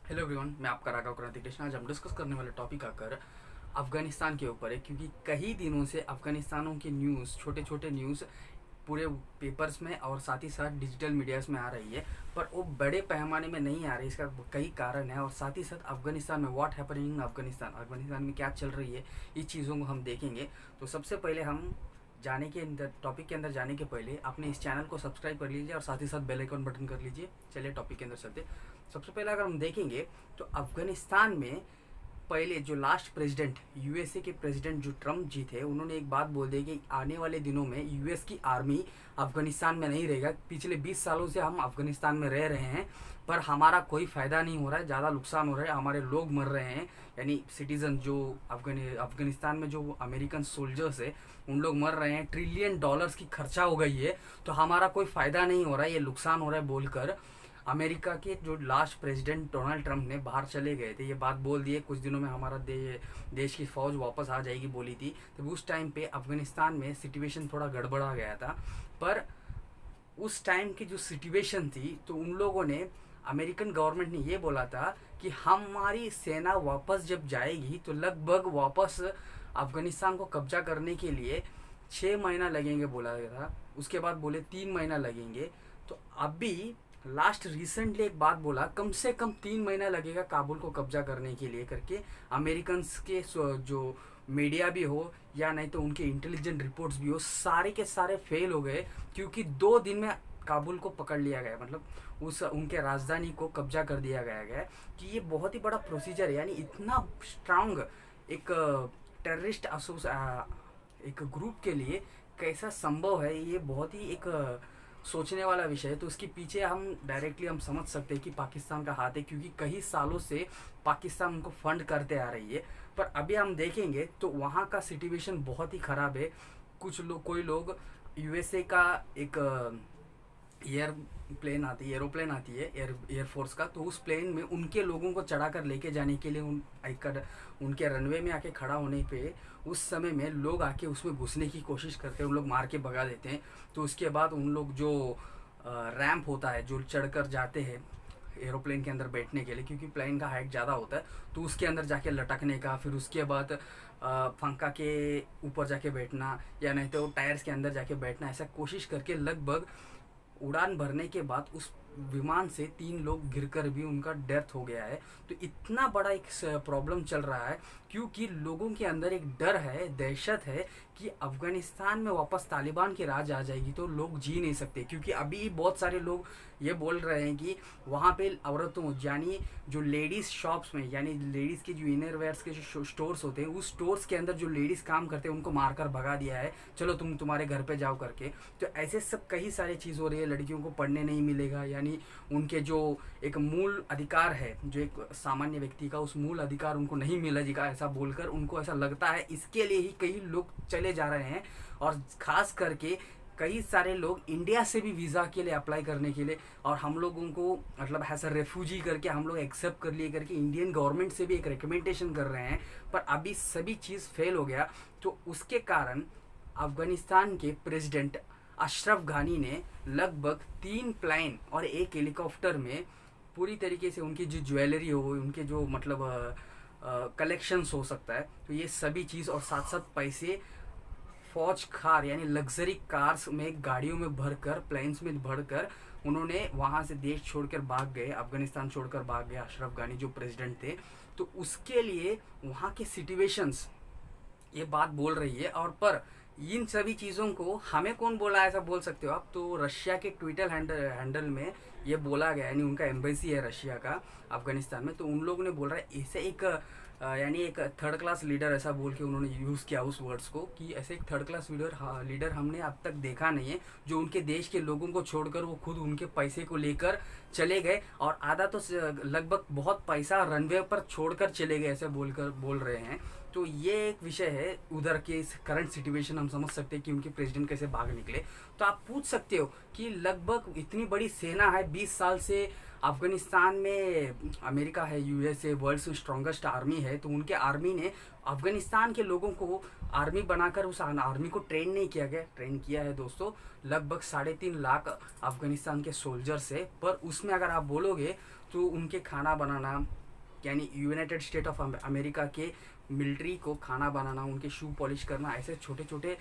Hello everyone, मैं आपका राघव क्रांति कृष्ण। आज हम डिस्कस करने वाले टॉपिक आकर अफगानिस्तान के ऊपर है, क्योंकि कई दिनों से अफगानिस्तानों की न्यूज़, छोटे छोटे न्यूज़ पूरे पेपर्स में और साथ ही साथ डिजिटल मीडियाज़ में आ रही है, पर वो बड़े पैमाने में नहीं आ रही। इसका कई कारण है और साथ ही साथ अफगानिस्तान में व्हाट हैपनिंग इन अफगानिस्तान में क्या चल रही है, इस चीज़ों को हम देखेंगे। तो सबसे पहले हम जाने के अंदर टॉपिक के अंदर जाने के पहले अपने इस चैनल को सब्सक्राइब कर लीजिए और साथ ही साथ बेल आइकन बटन कर लीजिए। चलिए टॉपिक के अंदर चलते। सबसे पहले अगर हम देखेंगे तो अफगानिस्तान में पहले जो लास्ट प्रेसिडेंट, यूएसए के प्रेसिडेंट जो ट्रम्प जी थे, उन्होंने एक बात बोल दी कि आने वाले दिनों में यूएस की आर्मी अफगानिस्तान में नहीं रहेगा। पिछले 20 सालों से हम अफगानिस्तान में रह रहे हैं, पर हमारा कोई फ़ायदा नहीं हो रहा है, ज़्यादा नुकसान हो रहा है, हमारे लोग मर रहे हैं। यानी सिटीज़न जो अफगानिस्तान में जो अमेरिकन सोल्जर्स है उन लोग मर रहे हैं। ट्रिलियन डॉलर्स की खर्चा हो गई है, तो हमारा कोई फ़ायदा नहीं हो रहा है, ये नुकसान हो रहा है बोलकर अमेरिका के जो लास्ट प्रेसिडेंट डोनाल्ड ट्रंप ने बाहर चले गए थे। ये बात बोल दिए कुछ दिनों में हमारा देश की फ़ौज वापस आ जाएगी बोली थी। तो उस टाइम पे अफगानिस्तान में सिचुएशन थोड़ा गड़बड़ा गया था। पर उस टाइम की जो सिचुएशन थी, तो उन लोगों ने, अमेरिकन गवर्नमेंट ने ये बोला था कि हमारी सेना वापस जब जाएगी तो लगभग वापस अफगानिस्तान को कब्जा करने के लिए 6 महीना लगेंगे बोला गया था। उसके बाद बोले 3 महीना लगेंगे। तो अभी लास्ट रिसेंटली एक बात बोला, कम से कम 3 महीना लगेगा काबुल को कब्जा करने के लिए करके। अमेरिकन के जो मीडिया भी हो या नहीं तो उनके इंटेलिजेंट रिपोर्ट्स भी हो, सारे के सारे फेल हो गए, क्योंकि 2 दिन में काबुल को पकड़ लिया गया, मतलब उस उनके राजधानी को कब्जा कर दिया गया कि ये बहुत ही बड़ा प्रोसीजर है। यानी इतना स्ट्रांग एक टेररिस्ट एक ग्रुप के लिए कैसा संभव है, ये बहुत ही एक सोचने वाला विषय है। तो उसके पीछे हम डायरेक्टली हम समझ सकते हैं कि पाकिस्तान का हाथ है, क्योंकि कई सालों से पाकिस्तान उनको फंड करते आ रही है। पर अभी हम देखेंगे तो वहाँ का सिचुएशन बहुत ही ख़राब है। कोई लोग यूएसए का एक एरोप्लेन आती है एयरफोर्स का, तो उस प्लेन में उनके लोगों को चढ़ाकर लेके जाने के लिए उनके रनवे में आके खड़ा होने पे उस समय में लोग आके उसमें घुसने की कोशिश करते हैं, उन लोग मार के भगा देते हैं। तो उसके बाद उन लोग जो रैंप होता है, जो चढ़कर जाते हैं एरोप्लेन के अंदर बैठने के लिए, क्योंकि प्लेन का हाइट ज़्यादा होता है, तो उसके अंदर जाके लटकने का, फिर उसके बाद पंखा के ऊपर जाके बैठना या नहीं तो टायर्स के अंदर जाके बैठना, ऐसा कोशिश करके लगभग उड़ान भरने के बाद उस विमान से 3 लोग गिरकर भी उनका डेथ हो गया है। तो इतना बड़ा एक प्रॉब्लम चल रहा है, क्योंकि लोगों के अंदर एक डर है, दहशत है कि अफगानिस्तान में वापस तालिबान की राज आ जाएगी तो लोग जी नहीं सकते। क्योंकि अभी बहुत सारे लोग ये बोल रहे हैं कि वहाँ पे औरतों, यानी जो लेडीज़ शॉप्स में, यानी लेडीज़ के जो इनर वेयर्स के जो स्टोर्स होते हैं, उस स्टोर्स के अंदर जो लेडीज़ काम करते हैं उनको मारकर भगा दिया है, चलो तुम्हारे घर पे जाओ करके। तो ऐसे सब कई सारी चीज़ हो रही है। लड़कियों को पढ़ने नहीं मिलेगा, यानी उनके जो एक मूल अधिकार है, जो एक सामान्य व्यक्ति का, उस मूल अधिकार उनको नहीं मिलेगा, ऐसा बोलकर उनको ऐसा लगता है। इसके लिए ही कई लोग चले जा रहे हैं, और ख़ास करके कई सारे लोग इंडिया से भी वीज़ा के लिए अप्लाई करने के लिए, और हम लोगों को मतलब एज अ रेफ्यूजी करके हम लोग एक्सेप्ट कर लिए करके इंडियन गवर्नमेंट से भी एक रिकमेंडेशन कर रहे हैं। पर अभी सभी चीज़ फेल हो गया। तो उसके कारण अफगानिस्तान के प्रेसिडेंट अशरफ घानी ने लगभग 3 प्लेन और 1 हेलीकॉप्टर में पूरी तरीके से उनकी जो ज्वेलरी हो, उनके जो मतलब कलेक्शंस हो सकता है, तो ये सभी चीज़ और साथ साथ पैसे फौज कार यानी लग्जरी कार्स में, गाड़ियों में भरकर, प्लेन्स में भरकर उन्होंने वहाँ से देश छोड़कर भाग गए, अफगानिस्तान छोड़कर भाग गए अशरफ घानी जो प्रेसिडेंट थे। तो उसके लिए वहाँ के सिचुएशंस ये बात बोल रही है। और पर इन सभी चीज़ों को हमें कौन बोला, ऐसा बोल सकते हो आप, तो रशिया के ट्विटर हैंडल में ये बोला गया, यानी उनका एम्बेसी है रशिया का अफगानिस्तान में। तो उन लोगों ने बोल रहा है ऐसे एक यानी एक थर्ड क्लास लीडर, ऐसा बोल के उन्होंने यूज़ किया उस वर्ड्स को, कि ऐसे एक थर्ड क्लास लीडर हमने अब तक देखा नहीं है, जो उनके देश के लोगों को छोड़कर वो खुद उनके पैसे को लेकर चले गए, और आधा तो लगभग बहुत पैसा रनवे पर छोड़कर चले गए, ऐसे बोल रहे हैं। तो ये एक विषय है। उधर के करंट सिचुएशन हम समझ सकते हैं कि उनके प्रेसिडेंट कैसे भाग निकले। तो आप पूछ सकते हो कि लगभग इतनी बड़ी सेना है, 20 साल से अफगानिस्तान में, अमेरिका है, यूएसए वर्ल्ड से स्ट्रॉन्गेस्ट आर्मी है, तो उनके आर्मी ने अफगानिस्तान के लोगों को आर्मी बनाकर उस आर्मी को ट्रेन नहीं किया गया, ट्रेन किया है दोस्तों लगभग 3.5 लाख अफगानिस्तान के सोल्जर्स है। पर उसमें अगर आप बोलोगे तो उनके खाना बनाना, यानी यूनाइटेड स्टेट ऑफ अमेरिका के मिलिट्री को खाना बनाना, उनके शू पॉलिश करना, ऐसे छोटे छोटे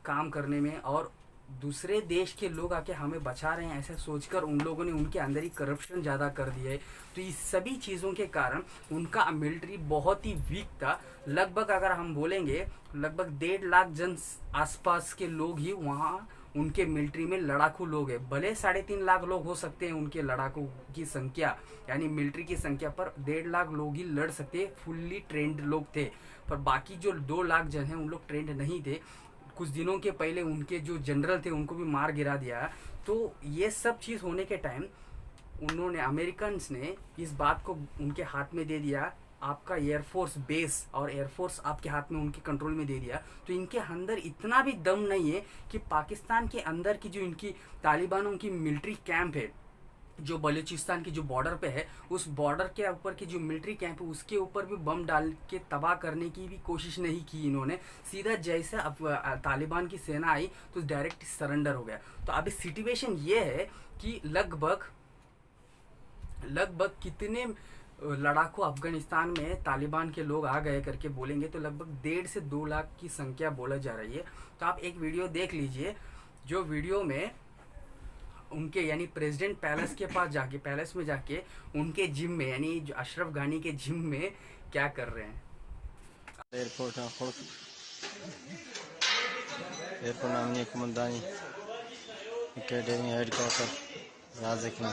काम करने में, और दूसरे देश के लोग आके हमें बचा रहे हैं ऐसा सोचकर उन लोगों ने उनके अंदर ही करप्शन ज़्यादा कर दिया है। तो इस सभी चीज़ों के कारण उनका मिलिट्री बहुत ही वीक था। लगभग अगर हम बोलेंगे लगभग 1.5 लाख जन आसपास के लोग ही वहाँ उनके मिलिट्री में लड़ाकू लोग हैं। भले 3.5 लाख लोग हो सकते हैं उनके लड़ाकू की संख्या, यानी मिलिट्री की संख्या, पर 1.5 लाख लोग ही लड़ सकते हैं, फुल्ली ट्रेंड लोग थे। पर बाकी जो 2 लाख जन हैं उन लोग ट्रेंड नहीं थे। कुछ दिनों के पहले उनके जो जनरल थे उनको भी मार गिरा दिया। तो ये सब चीज़ होने के टाइम उन्होंने, अमेरिकन्स ने इस बात को उनके हाथ में दे दिया, आपका एयरफोर्स बेस और एयरफोर्स आपके हाथ में, उनके कंट्रोल में दे दिया। तो इनके अंदर इतना भी दम नहीं है कि पाकिस्तान के अंदर की जो इनकी तालिबानों की मिलिट्री कैंप है, जो बलूचिस्तान की जो बॉर्डर पे है, उस बॉर्डर के ऊपर की जो मिलिट्री कैंप है उसके ऊपर भी बम डाल के तबाह करने की भी कोशिश नहीं की इन्होंने। सीधा जैसे अब तालिबान की सेना आई तो डायरेक्ट सरेंडर हो गया। तो अभी सिचुएशन ये है कि लगभग कितने लड़ाकू अफगानिस्तान में तालिबान के लोग आ गए करके बोलेंगे तो लगभग 1.5 से 2 लाख की संख्या बोला जा रही है। तो आप एक वीडियो देख लीजिए, जो वीडियो में उनके यानी प्रेसिडेंट पैलेस के पास जाके, पैलेस में जाके उनके जिम में, यानी जो अशरफ गानी के जिम में क्या कर रहे हैं। एयरपोर्ट नामनी कुमंदानी एकेडमी हेडक्वार्टर राजक में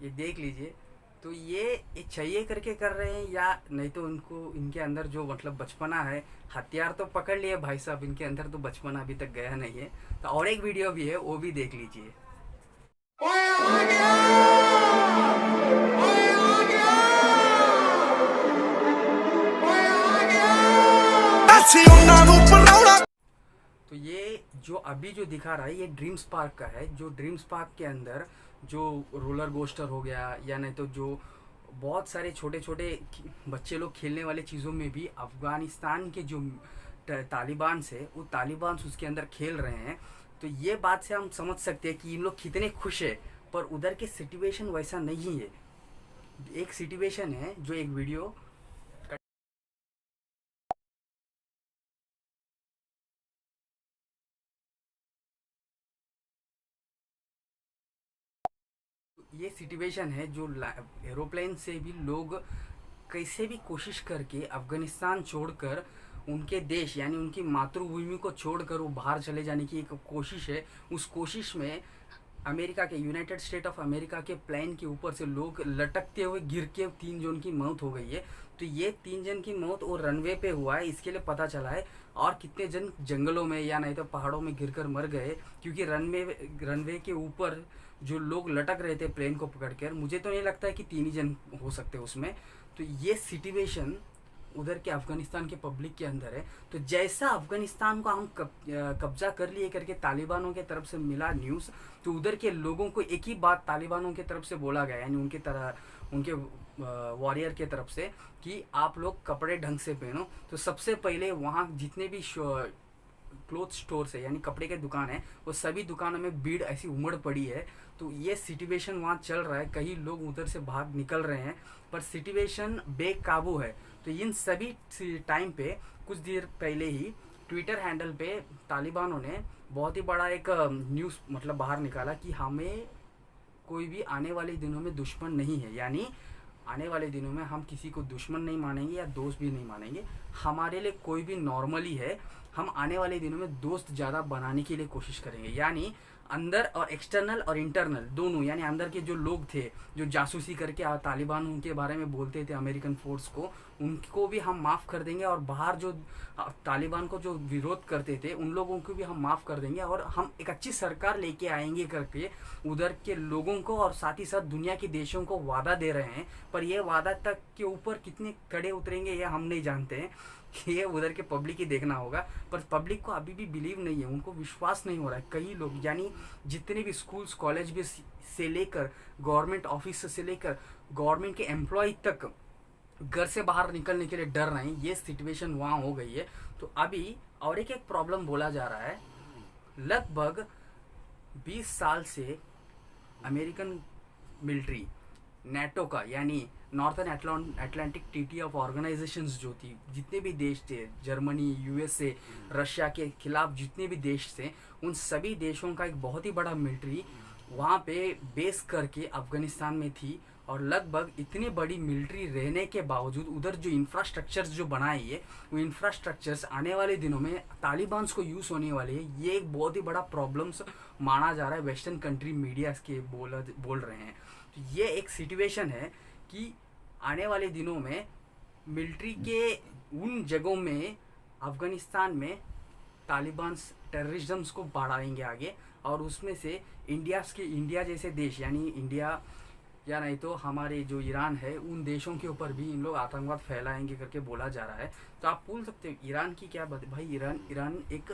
ये देख लीजिए। तो ये चाहिए करके कर रहे हैं या नहीं, तो उनको इनके अंदर जो मतलब बचपना है, हथियार तो पकड़ लिए भाई साहब, इनके अंदर तो बचपना अभी तक गया नहीं है। तो और एक वीडियो भी है, वो भी देख लीजिए। तो ये जो अभी जो दिखा रहा है ये ड्रीम्स पार्क का है। जो ड्रीम्स पार्क के अंदर जो रोलर कोस्टर हो गया, या नहीं तो जो बहुत सारे छोटे छोटे बच्चे लोग खेलने वाले चीज़ों में भी अफगानिस्तान के जो तालिबान से, वो तालिबान उसके अंदर खेल रहे हैं। तो ये बात से हम समझ सकते हैं कि इन लोग कितने खुश है। पर उधर के सिचुएशन वैसा नहीं है। एक सिचुएशन है जो एक वीडियो, ये सिचुएशन है जो एरोप्लेन से भी लोग कैसे भी कोशिश करके अफगानिस्तान छोड़कर उनके देश यानी उनकी मातृभूमि को छोड़कर वो बाहर चले जाने की एक कोशिश है। उस कोशिश में अमेरिका के, यूनाइटेड स्टेट ऑफ अमेरिका के प्लेन के ऊपर से लोग लटकते हुए गिर के 3 जन की मौत हो गई है। तो ये 3 जन की मौत वो रनवे पे हुआ है, इसके लिए पता चला है। और कितने जन जंगलों में या नहीं तो पहाड़ों में गिरकर मर गए, क्योंकि रनवे के ऊपर जो लोग लटक रहे थे प्लेन को पकड़कर, मुझे तो नहीं लगता है कि 3 ही जन हो सकते उसमें। तो ये सिचुएशन उधर के अफगानिस्तान के पब्लिक के अंदर है। तो जैसा अफगानिस्तान को हम कब्जा कर लिए करके तालिबानों के तरफ से मिला न्यूज़, तो उधर के लोगों को एक ही बात तालिबानों के तरफ से बोला गया, यानी उनके वॉरियर के तरफ से, कि आप लोग कपड़े ढंग से पहनो। तो सबसे पहले वहाँ जितने भी क्लोथ स्टोर है यानी कपड़े के दुकान है, वो सभी दुकानों में भीड़ ऐसी उमड़ पड़ी है। तो ये सिचुएशन वहाँ चल रहा है, कई लोग उधर से भाग निकल रहे हैं, पर सिचुएशन बेकाबू है। तो इन सभी टाइम पे कुछ देर पहले ही ट्विटर हैंडल पे तालिबानों ने बहुत ही बड़ा एक न्यूज़ मतलब बाहर निकाला कि हमें कोई भी आने वाले दिनों में दुश्मन नहीं है, यानी आने वाले दिनों में हम किसी को दुश्मन नहीं मानेंगे या दोस्त भी नहीं मानेंगे। हमारे लिए कोई भी नॉर्मल ही है। हम आने वाले दिनों में दोस्त ज़्यादा बनाने के लिए कोशिश करेंगे, यानी अंदर और एक्सटर्नल और इंटरनल दोनों, यानी अंदर के जो लोग थे जो जासूसी करके तालिबान उनके बारे में बोलते थे अमेरिकन फोर्स को, उनको भी हम माफ़ कर देंगे। और बाहर जो तालिबान को जो विरोध करते थे उन लोगों को भी हम माफ़ कर देंगे, और हम एक अच्छी सरकार लेके आएंगे करके उधर के लोगों को और साथ ही साथ दुनिया के देशों को वादा दे रहे हैं। पर यह वादा तक के ऊपर कितने कड़े उतरेंगे ये हम नहीं जानते हैं। ये उधर के पब्लिक ही देखना होगा। पर पब्लिक को अभी भी बिलीव नहीं है, उनको विश्वास नहीं हो रहा है। कई लोग यानी जितने भी स्कूल्स कॉलेज भी से लेकर गवर्नमेंट ऑफिस से लेकर गवर्नमेंट के एम्प्लॉय तक घर से बाहर निकलने के लिए डर रहे हैं। ये सिचुएशन वहाँ हो गई है। तो अभी और एक प्रॉब्लम बोला जा रहा है, लगभग 20 साल से अमेरिकन मिलिट्री नेटो का यानी northern Atlantic treaty of organisations जो थी, जितने भी देश थे, जर्मनी, यूएसए, रशिया के खिलाफ जितने भी देश थे, उन सभी देशों का एक बहुत ही बड़ा मिलिट्री वहाँ पे बेस करके अफगानिस्तान में थी। और लगभग इतनी बड़ी मिलिट्री रहने के बावजूद उधर जो इंफ्रास्ट्रक्चर्स जो बनाए है, वो इंफ्रास्ट्रक्चर्स आने वाले दिनों में तालिबान्स को यूज़ होने वाले हैं। ये एक बहुत ही बड़ा प्रॉब्लम्स माना जा रहा है, वेस्टर्न कंट्री मीडिया के बोल रहे हैं। तो ये एक सिचुएशन है कि आने वाले दिनों में मिलिट्री के उन जगहों में अफगानिस्तान में तालिबान्स टेररिज्म्स को बढ़ाएंगे आगे, और उसमें से इंडिया जैसे देश यानी इंडिया या नहीं तो हमारे जो ईरान है, उन देशों के ऊपर भी इन लोग आतंकवाद फैलाएंगे करके बोला जा रहा है। तो आप बोल सकते हो ईरान की क्या बात है भाई, ईरान एक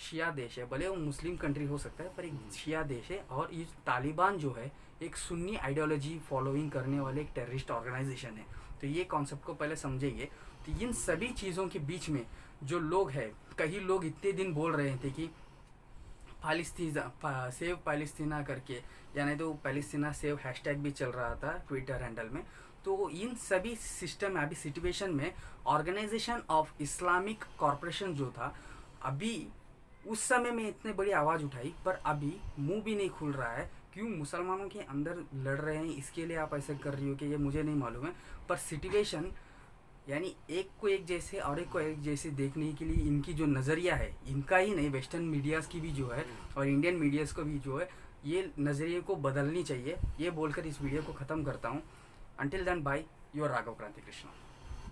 शिया देश है, भले वो मुस्लिम कंट्री हो सकता है पर एक शिया देश है। और ये तालिबान जो है एक सुन्नी आइडियोलॉजी फॉलोइंग करने वाले एक टेररिस्ट ऑर्गेनाइजेशन है। तो ये कॉन्सेप्ट को पहले समझेंगे। तो इन सभी चीज़ों के बीच में जो लोग हैं, कई लोग इतने दिन बोल रहे थे कि सेव पैलेस्टीना करके, यानी तो पैलेस्टीना सेव हैशटैग भी चल रहा था ट्विटर हैंडल में। तो इन सभी सिस्टम अभी सिचुएशन में ऑर्गेनाइजेशन ऑफ इस्लामिक कॉरपोरेशन जो था, अभी उस समय में इतने बड़ी आवाज़ उठाई पर अभी मुंह भी नहीं खुल रहा है। क्यों मुसलमानों के अंदर लड़ रहे हैं, इसके लिए आप ऐसे कर रही हो कि ये मुझे नहीं मालूम है। पर सिचुएशन यानी एक को एक जैसे और एक को एक जैसे देखने के लिए इनकी जो नज़रिया है, इनका ही नहीं वेस्टर्न मीडियाज़ की भी जो है और इंडियन मीडियाज़ को भी जो है, ये नज़रिए को बदलनी चाहिए। ये बोलकर इस वीडियो को ख़त्म करता हूँ। Until then bye, your Raghav Kranti Krishna.